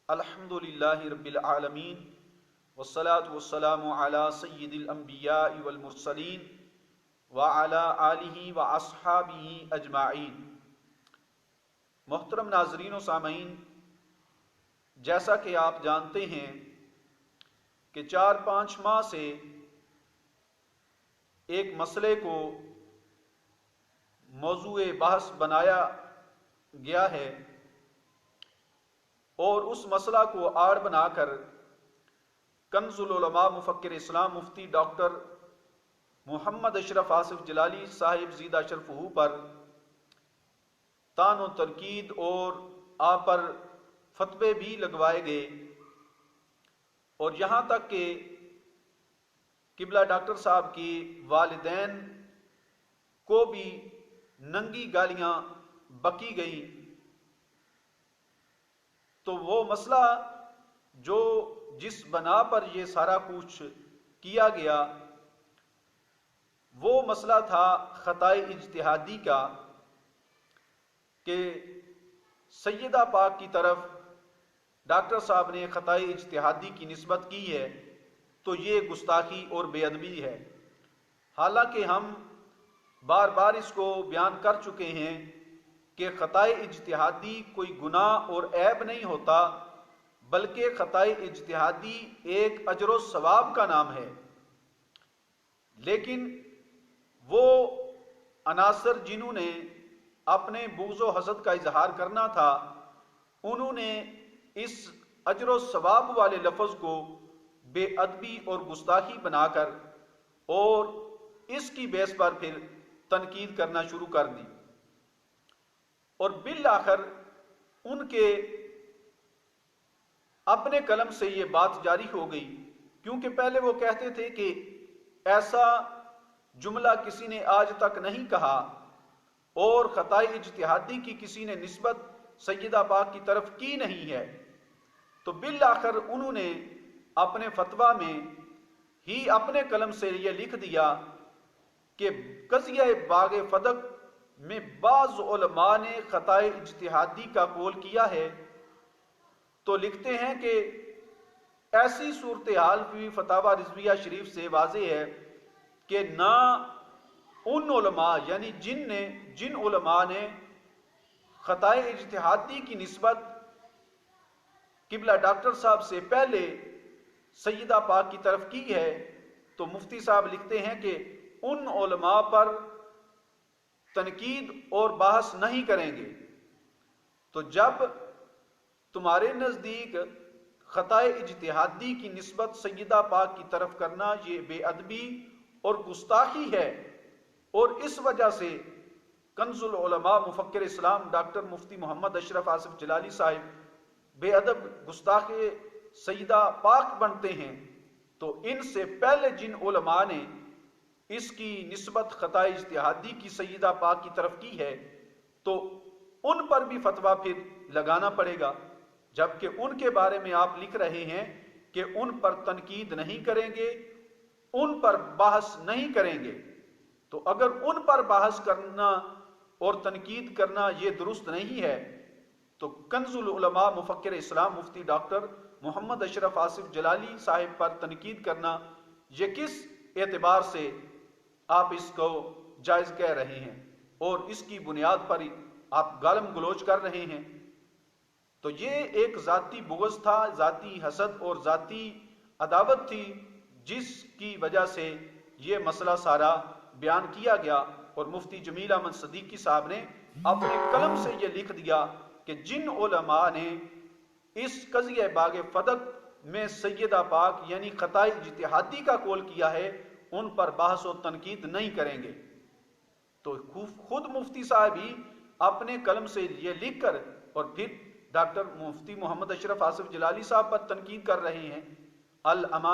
الحمدللہ رب العالمین والصلاة والسلام علی سید الانبیاء والمرسلین وعلی آلہ واصحابہ اجمعین۔ محترم ناظرین و سامعین، جیسا کہ آپ جانتے ہیں کہ 4-5 ماہ سے ایک مسئلے کو موضوع بحث بنایا گیا ہے اور اس مسئلہ کو آڑ بنا کر کنز العلماء مفکر اسلام مفتی ڈاکٹر محمد اشرف آصف جلالی صاحب زیدہ شرفہ پر طعن و تنقید اور آپ پر فتوے بھی لگوائے گئے، اور یہاں تک کہ قبلہ ڈاکٹر صاحب کی والدین کو بھی ننگی گالیاں بکی گئیں۔ تو وہ مسئلہ جو جس بنا پر یہ سارا کچھ کیا گیا وہ مسئلہ تھا خطائے اجتہادی کا، کہ سیدہ پاک کی طرف ڈاکٹر صاحب نے خطائے اجتہادی کی نسبت کی ہے تو یہ گستاخی اور بے ادبی ہے۔ حالانکہ ہم بار بار اس کو بیان کر چکے ہیں کہ خطائے اجتہادی کوئی گناہ اور عیب نہیں ہوتا، بلکہ خطائے اجتہادی ایک اجر و ثواب کا نام ہے۔ لیکن وہ عناصر جنہوں نے اپنے بغض و حسد کا اظہار کرنا تھا، انہوں نے اس اجر و ثواب والے لفظ کو بے ادبی اور گستاخی بنا کر اور اس کی بیس پر پھر تنقید کرنا شروع کر دی، اور بالآخر ان کے اپنے قلم سے یہ بات جاری ہو گئی، کیونکہ پہلے وہ کہتے تھے کہ ایسا جملہ کسی نے آج تک نہیں کہا اور خطائے اجتہادی کی کسی نے نسبت سیدہ پاک کی طرف کی نہیں ہے۔ تو بالآخر انہوں نے اپنے فتویٰ میں ہی اپنے قلم سے یہ لکھ دیا کہ قضیہ باغ فدق میں بعض علماء نے خطائے اجتہادی کا قول کیا ہے۔ تو لکھتے ہیں کہ ایسی صورتحال بھی فتاوی رضویہ شریف سے واضح ہے کہ نہ ان علماء یعنی جن علماء نے خطائے اجتہادی کی نسبت قبلہ ڈاکٹر صاحب سے پہلے سیدہ پاک کی طرف کی ہے، تو مفتی صاحب لکھتے ہیں کہ ان علماء پر تنقید اور بحث نہیں کریں گے۔ تو جب تمہارے نزدیک خطائے اجتہادی کی نسبت سیدہ پاک کی طرف کرنا یہ بے ادبی اور گستاخی ہے، اور اس وجہ سے کنز العلماء مفکر اسلام ڈاکٹر مفتی محمد اشرف آصف جلالی صاحب بے ادب گستاخ سیدہ پاک بنتے ہیں، تو ان سے پہلے جن علماء نے اس کی نسبت خطائے اجتہادی کی سیدہ پاک کی طرف کی ہے تو ان پر بھی فتویٰ پھر لگانا پڑے گا، جبکہ ان کے بارے میں آپ لکھ رہے ہیں کہ ان پر تنقید نہیں کریں گے، ان پر بحث نہیں کریں گے۔ تو اگر ان پر بحث کرنا اور تنقید کرنا یہ درست نہیں ہے تو کنز العلماء مفکر اسلام مفتی ڈاکٹر محمد اشرف آصف جلالی صاحب پر تنقید کرنا یہ کس اعتبار سے آپ اس کو جائز کہہ رہے ہیں، اور اس کی بنیاد پر آپ گالم گلوچ کر رہے ہیں؟ تو یہ ایک ذاتی بغض تھا، ذاتی حسد اور ذاتی عداوت تھی، جس کی وجہ سے یہ مسئلہ سارا بیان کیا گیا، اور مفتی جمیل احمد صدیقی صاحب نے اپنے قلم سے یہ لکھ دیا کہ جن علماء نے اس قضیہ باغ فدق میں سیدہ پاک یعنی خطائے اجتہادی کا قول کیا ہے ان پر بحث و تنقید نہیں کریں گے۔ تو خود مفتی صاحب ہی اپنے قلم سے یہ لکھ کر اور پھر ڈاکٹر مفتی محمد اشرف آصف جلالی صاحب پر تنقید کر رہے ہیں۔ الامان